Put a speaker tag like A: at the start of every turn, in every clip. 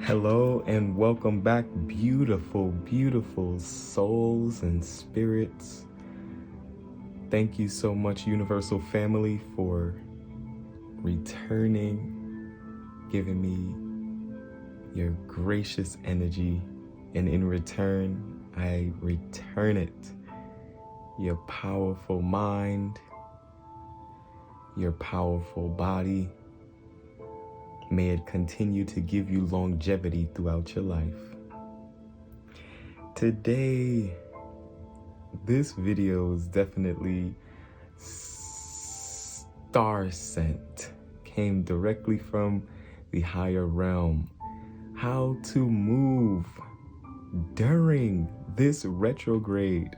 A: Hello and welcome back, beautiful, beautiful souls and spirits. Thank you so much, Universal Family, for returning, giving me your gracious energy. And in return, I return it. Your powerful mind, your powerful body. May it continue to give you longevity throughout your life. Today, this video is definitely star sent. Came directly from the higher realm. How to move during this retrograde.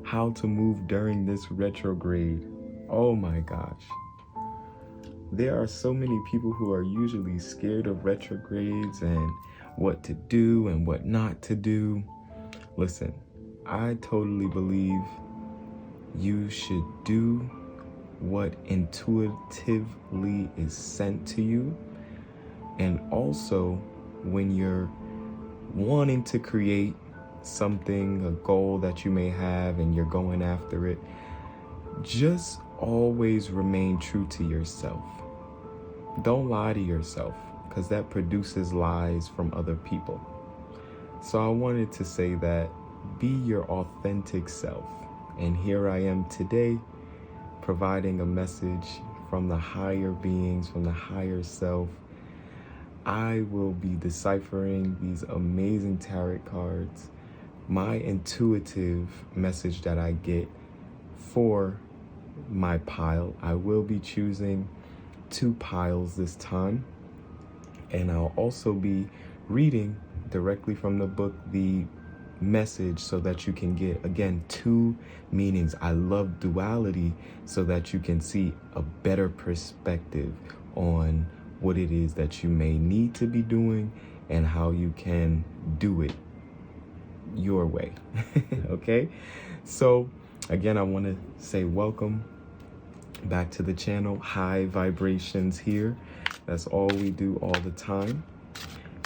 A: How to move during this retrograde. Oh my gosh. There are so many people who are usually scared of retrogrades and what to do and what not to do. Listen, I totally believe you should do what intuitively is sent to you. And also, when you're wanting to create something, a goal that you may have, and you're going after it, just always remain true to yourself. Don't lie to yourself, because that produces lies from other people. So I wanted to say that be your authentic self. And here I am today, providing a message from the higher beings, from the higher self. I will be deciphering these amazing tarot cards, my intuitive message that I get for my pile. I will be choosing 2 piles this time, and I'll also be reading directly from the book the message so that you can get, again, 2 meanings. I love duality so that you can see a better perspective on what it is that you may need to be doing and how you can do it your way. Okay, so again, I want to say welcome back to the channel. High vibrations here. That's all we do all the time.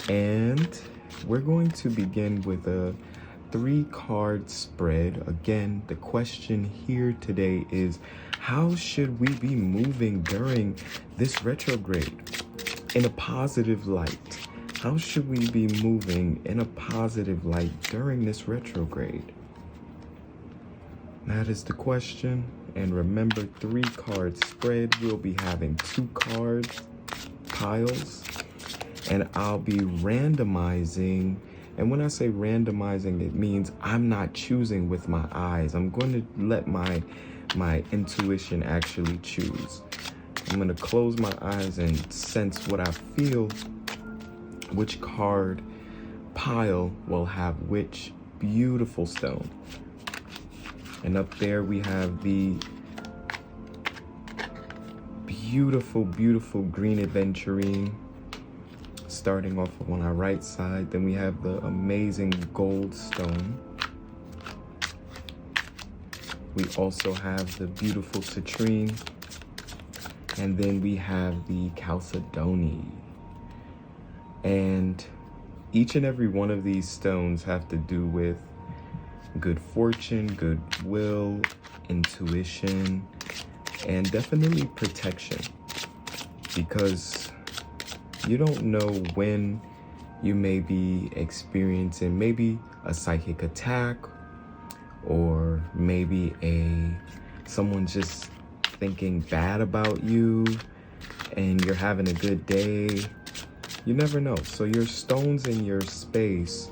A: And we're going to begin with a 3-card spread. Again, the question here today is, how should we be moving during this retrograde in a positive light? How should we be moving in a positive light during this retrograde? That is the question. And remember, 3-card spread. We'll be having 2 cards, piles, and I'll be randomizing. And when I say randomizing, it means I'm not choosing with my eyes. I'm going to let my intuition actually choose. I'm going to close my eyes and sense what I feel, which card pile will have which beautiful stone. And up there we have the beautiful, beautiful green aventurine starting off on our right side. Then we have the amazing gold stone. We also have the beautiful citrine. And then we have the chalcedony. And each and every one of these stones have to do with good fortune, goodwill, intuition, and definitely protection, because you don't know when you may be experiencing maybe a psychic attack, or maybe someone just thinking bad about you and you're having a good day. You never know. So your stones in your space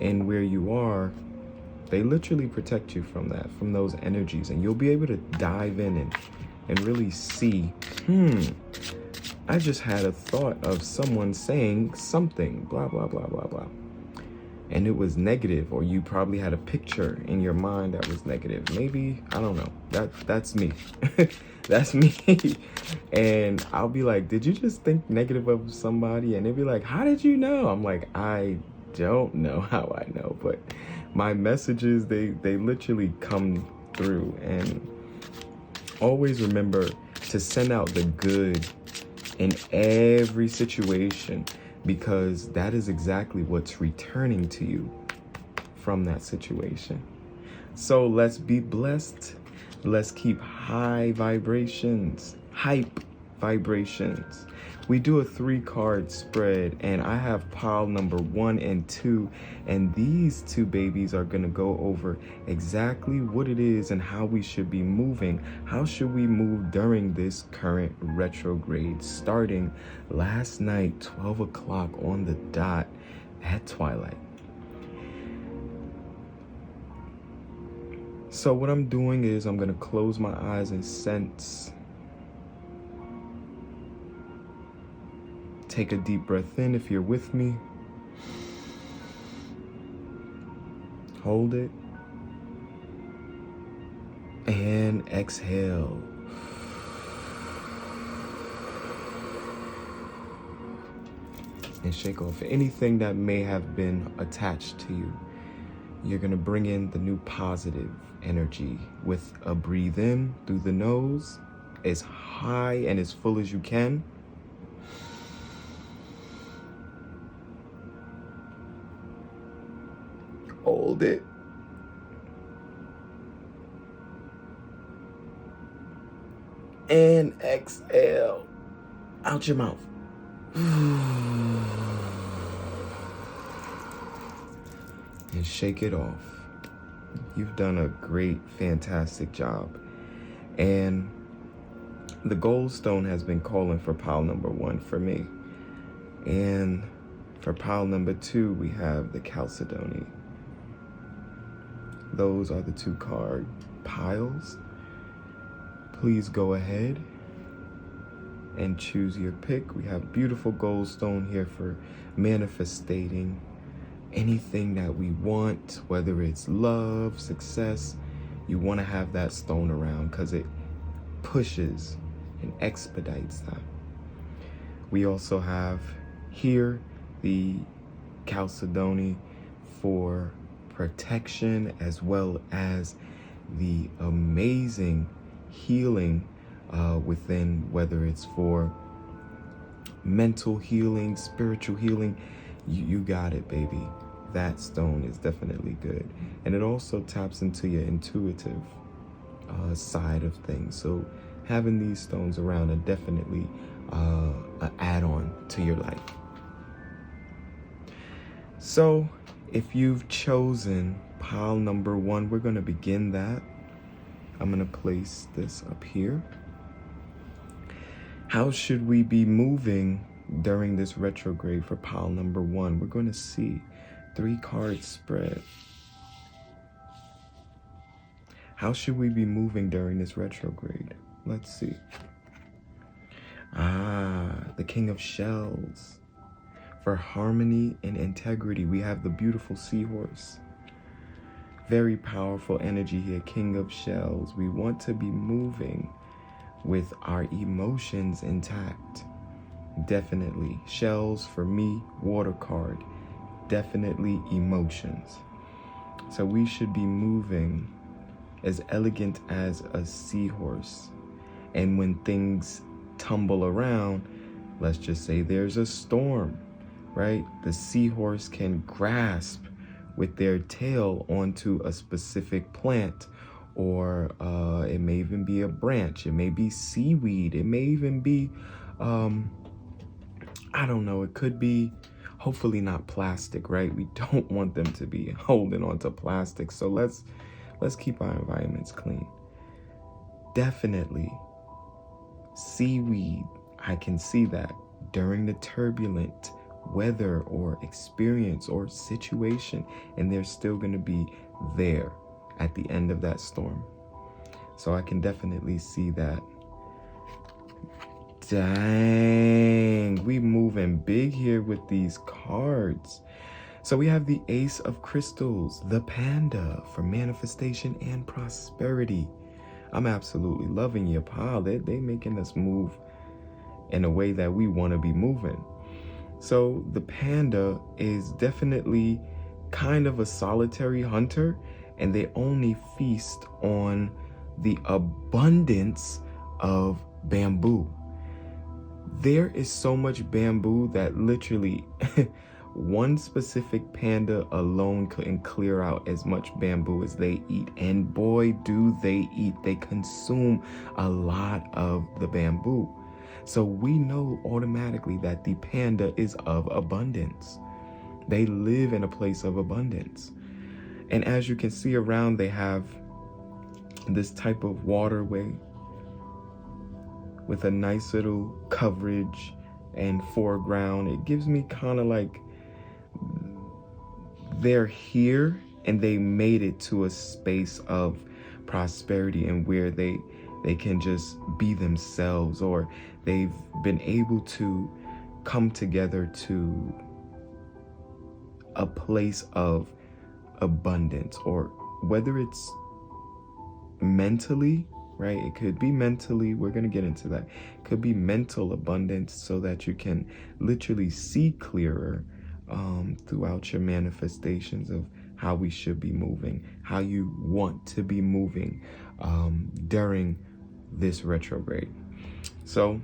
A: and where you are, they literally protect you from that, from those energies. And you'll be able to dive in and really see, I just had a thought of someone saying something, blah, blah, blah, blah, blah. And it was negative, or you probably had a picture in your mind that was negative. Maybe, I don't know. That's me. That's me. And I'll be like, did you just think negative of somebody? And they'll be like, how did you know? I'm like, I don't know how I know, but my messages, they literally come through. And always remember to send out the good in every situation. because that is exactly what's returning to you from that situation. So let's be blessed. Let's keep high vibrations, hype vibrations. We do a 3-card spread, and I have pile number 1 and 2, and these two babies are gonna go over exactly what it is and how we should be moving. How should we move during this current retrograde, starting last night, 12 o'clock on the dot at twilight. So what I'm doing is I'm gonna close my eyes and sense. Take a deep breath in if you're with me. Hold it. And exhale. And shake off anything that may have been attached to you. You're gonna bring in the new positive energy with a breathe in through the nose, as high and as full as you can. Hold it. And exhale out your mouth. And shake it off. You've done a great, fantastic job. And the gold stone has been calling for pile number 1 for me. And for pile number 2, we have the Chalcedony. Those are the 2-card piles. Please go ahead and choose your pick. We have beautiful gold stone here for manifesting anything that we want, whether it's love, success. You want to have that stone around because it pushes and expedites that. We also have here the Chalcedony for protection, as well as the amazing healing within, whether it's for mental healing, spiritual healing. You got it, baby. That stone is definitely good. And it also taps into your intuitive side of things. So having these stones around are definitely an add-on to your life. So if you've chosen pile number 1, we're going to begin that. I'm going to place this up here. How should we be moving during this retrograde for pile number 1? We're going to see 3-card spread. How should we be moving during this retrograde? Let's see. The King of Shells. For harmony and integrity, we have the beautiful seahorse. Very powerful energy here, King of Shells. We want to be moving with our emotions intact. Definitely. Shells for me, water card. Definitely emotions. So we should be moving as elegant as a seahorse. And when things tumble around, let's just say there's a storm, right? The seahorse can grasp with their tail onto a specific plant, or it may even be a branch. It may be seaweed. It may even be, I don't know. It could be, hopefully not plastic, right? We don't want them to be holding onto plastic. So let's keep our environments clean. Definitely seaweed. I can see that during the turbulent weather or experience or situation, and they're still going to be there at the end of that storm. So I can definitely see that. Dang, we moving big here with these cards. So we have the Ace of Crystals, the Panda, for manifestation and prosperity. I'm absolutely loving your pile. They making us move in a way that we want to be moving. So the Panda is definitely kind of a solitary hunter, and they only feast on the abundance of bamboo. There is so much bamboo that literally one specific panda alone couldn't clear out as much bamboo as they eat. And boy, do they eat. They consume a lot of the bamboo. So we know automatically that the panda is of abundance. They live in a place of abundance. And as you can see around, they have this type of waterway with a nice little coverage and foreground. It gives me kind of like they're here and they made it to a space of prosperity and where they can just be themselves, or they've been able to come together to a place of abundance, or whether it's mentally, right? It could be mentally. We're going to get into that. It could be mental abundance so that you can literally see clearer throughout your manifestations of how we should be moving, how you want to be moving during this retrograde. So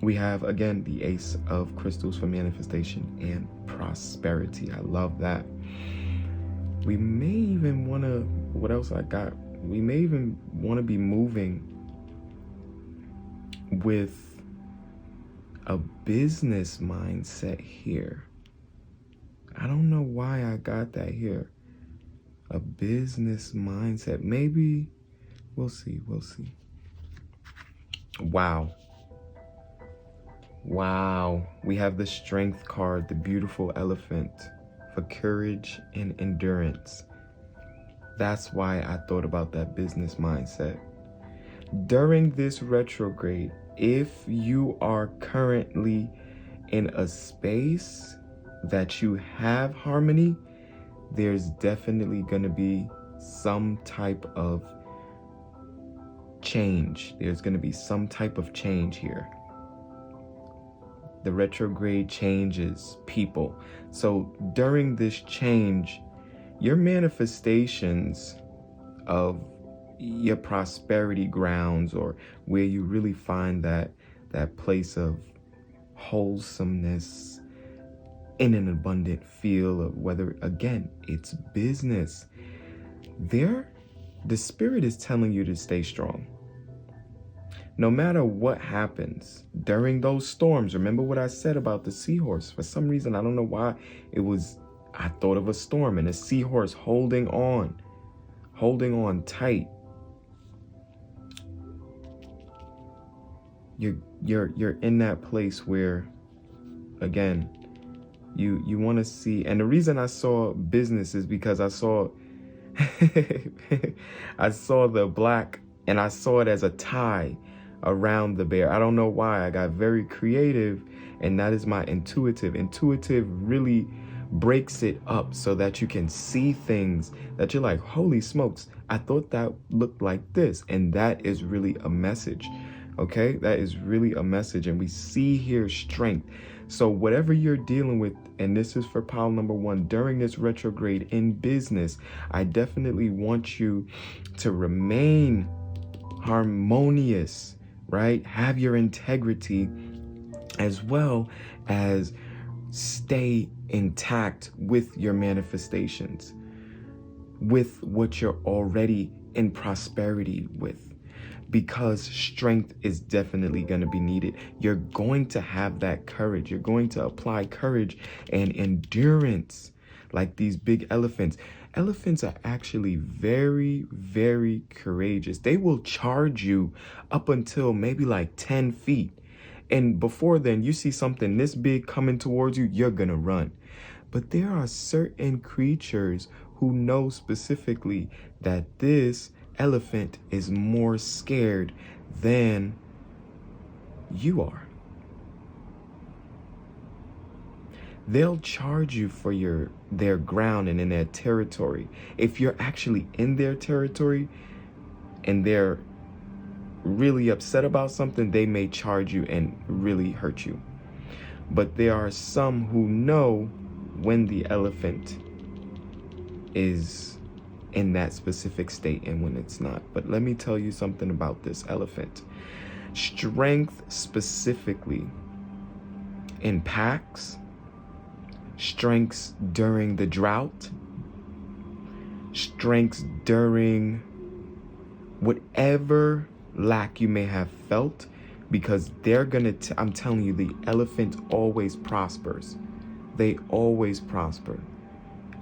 A: we have, again, the Ace of Crystals for manifestation and prosperity. I love that. We may even want to, what else I got? We may even want to be moving with a business mindset here. I don't know why I got that here. A business mindset. Maybe we'll see. Wow. We have the Strength card, the beautiful elephant for courage and endurance. That's why I thought about that business mindset. During this retrograde, if you are currently in a space that you have harmony, there's definitely going to be some type of change. There's going to be some type of change here. The retrograde changes people. So during this change, your manifestations of your prosperity grounds, or where you really find that place of wholesomeness in an abundant feel of, whether, again, it's business, the spirit is telling you to stay strong. No matter what happens during those storms, remember what I said about the seahorse. For some reason, I don't know why I thought of a storm and a seahorse holding on tight. You're in that place where, again, you want to see. And the reason I saw business is because I saw I saw the black and I saw it as a tie around the bear. I don't know why. I got very creative, and that is my intuitive. Intuitive really breaks it up so that you can see things that you're like, holy smokes, I thought that looked like this. And that is really a message. Okay, that is really a message. And we see here strength. So whatever you're dealing with, and this is for pile number 1, during this retrograde in business, I definitely want you to remain harmonious, right? Have your integrity, as well as stay intact with your manifestations, with what you're already in prosperity with. Because strength is definitely going to be needed. You're going to have that courage. You're going to apply courage and endurance like these big elephants. Elephants are actually very, very courageous. They will charge you up until maybe like 10 feet. And before then, you see something this big coming towards you, you're going to run. But there are certain creatures who know specifically that this elephant is more scared than you are. They'll charge you for their ground and in their territory. If you're actually in their territory and they're really upset about something, they may charge you and really hurt you. But there are some who know when the elephant is in that specific state and when it's not. But let me tell you something about this elephant. Strength specifically in packs, strengths during the drought, strengths during whatever lack you may have felt, because they're gonna, I'm telling you, the elephant always prospers. They always prosper.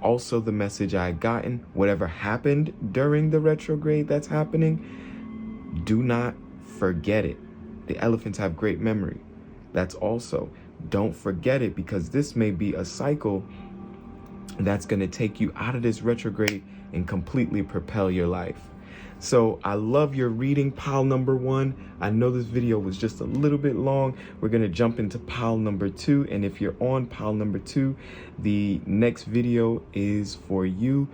A: Also, the message I gotten, whatever happened during the retrograde that's happening, do not forget it. The elephants have great memory. That's also, don't forget it, because this may be a cycle that's going to take you out of this retrograde and completely propel your life. So I love your reading, pile number 1. I know this video was just a little bit long. We're going to jump into pile number 2. And if you're on pile number 2, the next video is for you.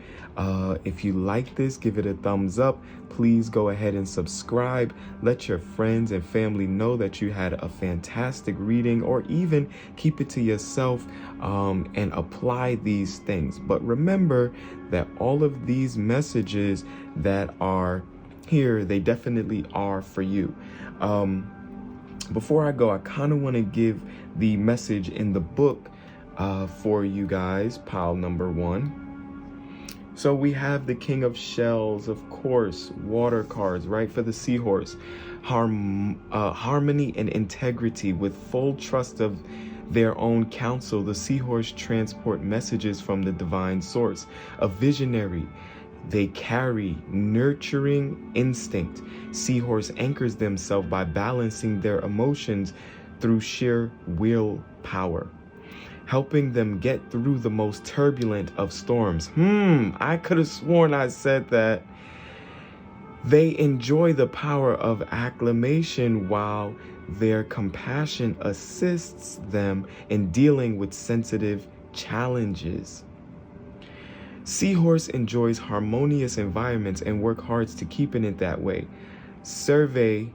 A: If you like this, give it a thumbs up. Please go ahead and subscribe. Let your friends and family know that you had a fantastic reading, or even keep it to yourself and apply these things. But remember that all of these messages that are here, they definitely are for you. Before I go, I kind of want to give the message in the book for you guys, pile number 1. So we have the King of Shells, of course, water cards, right, for the seahorse. Harmony and integrity. With full trust of their own counsel, the seahorse transport messages from the divine source. A visionary, they carry nurturing instinct. Seahorse anchors themselves by balancing their emotions through sheer willpower, helping them get through the most turbulent of storms. I could have sworn I said that. They enjoy the power of acclamation, while their compassion assists them in dealing with sensitive challenges. Seahorse enjoys harmonious environments and work hard to keep it that way. Survey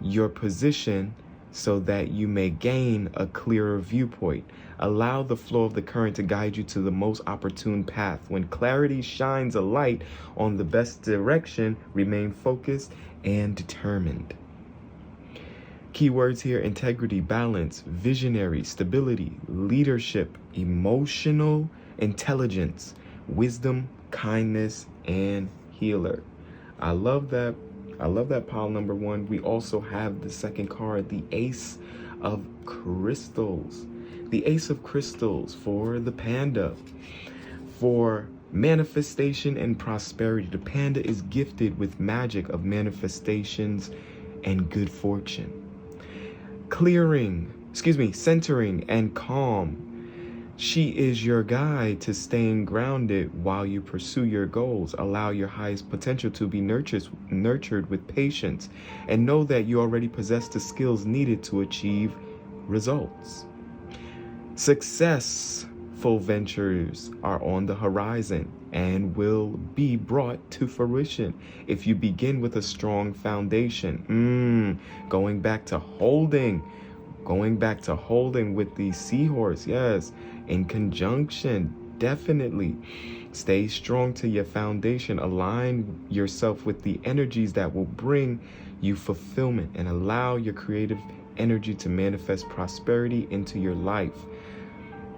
A: your position so that you may gain a clearer viewpoint. Allow the flow of the current to guide you to the most opportune path. When clarity shines a light on the best direction, remain focused and determined. Keywords here: integrity, balance, visionary, stability, leadership, emotional intelligence, wisdom, kindness, and healer. I love that. I love that, pile number 1. We also have the second card, the Ace of Crystals. The Ace of Crystals for the panda. For manifestation and prosperity, the panda is gifted with magic of manifestations and good fortune. Centering and calm. She is your guide to staying grounded while you pursue your goals. Allow your highest potential to be nurtured with patience, and know that you already possess the skills needed to achieve results. Successful ventures are on the horizon and will be brought to fruition if you begin with a strong foundation. Going back to holding with the seahorse, yes, in conjunction, definitely. Stay strong to your foundation. Align yourself with the energies that will bring you fulfillment, and allow your creative energy to manifest prosperity into your life.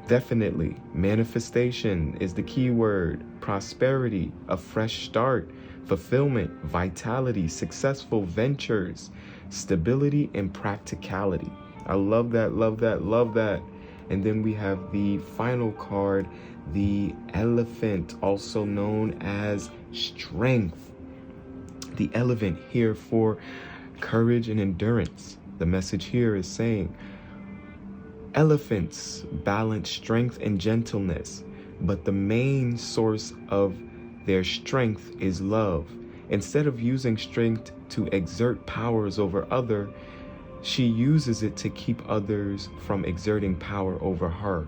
A: Definitely, manifestation is the key word. Prosperity, a fresh start, fulfillment, vitality, successful ventures, stability, and practicality. I love that, love that, love that. And then we have the final card, the elephant, also known as strength. The elephant here for courage and endurance. The message here is saying, elephants balance strength and gentleness, but the main source of their strength is love. Instead of using strength to exert powers over others, she uses it to keep others from exerting power over her.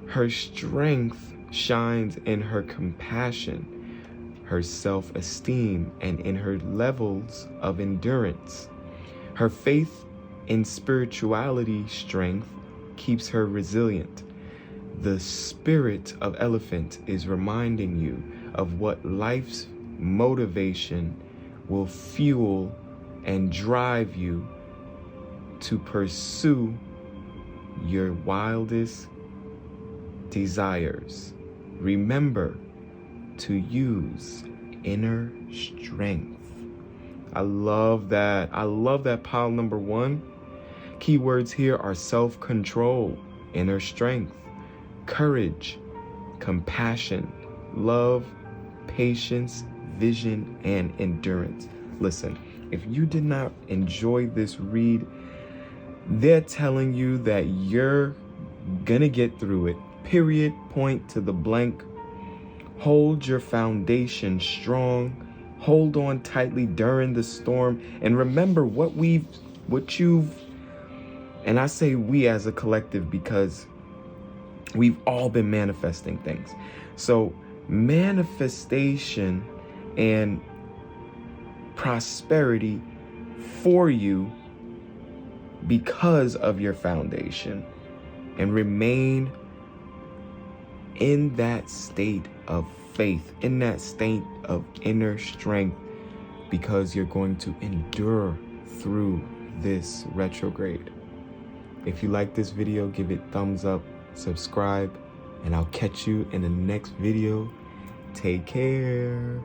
A: Her strength shines in her compassion, her self-esteem, and in her levels of endurance. Her faith in spirituality strength keeps her resilient. The spirit of elephant is reminding you of what life's motivation will fuel and drive you to pursue your wildest desires. Remember to use inner strength. I love that. I love that pile number 1. Keywords here are self-control, inner strength, courage, compassion, love, patience, vision, and endurance. Listen, if you did not enjoy this read, they're telling you that you're gonna get through it. Period. Point to the blank. Hold your foundation strong. Hold on tightly during the storm. And remember and I say we as a collective because we've all been manifesting things. So manifestation and prosperity for you because of your foundation, and remain in that state of faith, in that state of inner strength, because you're going to endure through this retrograde. If you like this video, give it thumbs up, subscribe, and I'll catch you in the next video. Take care.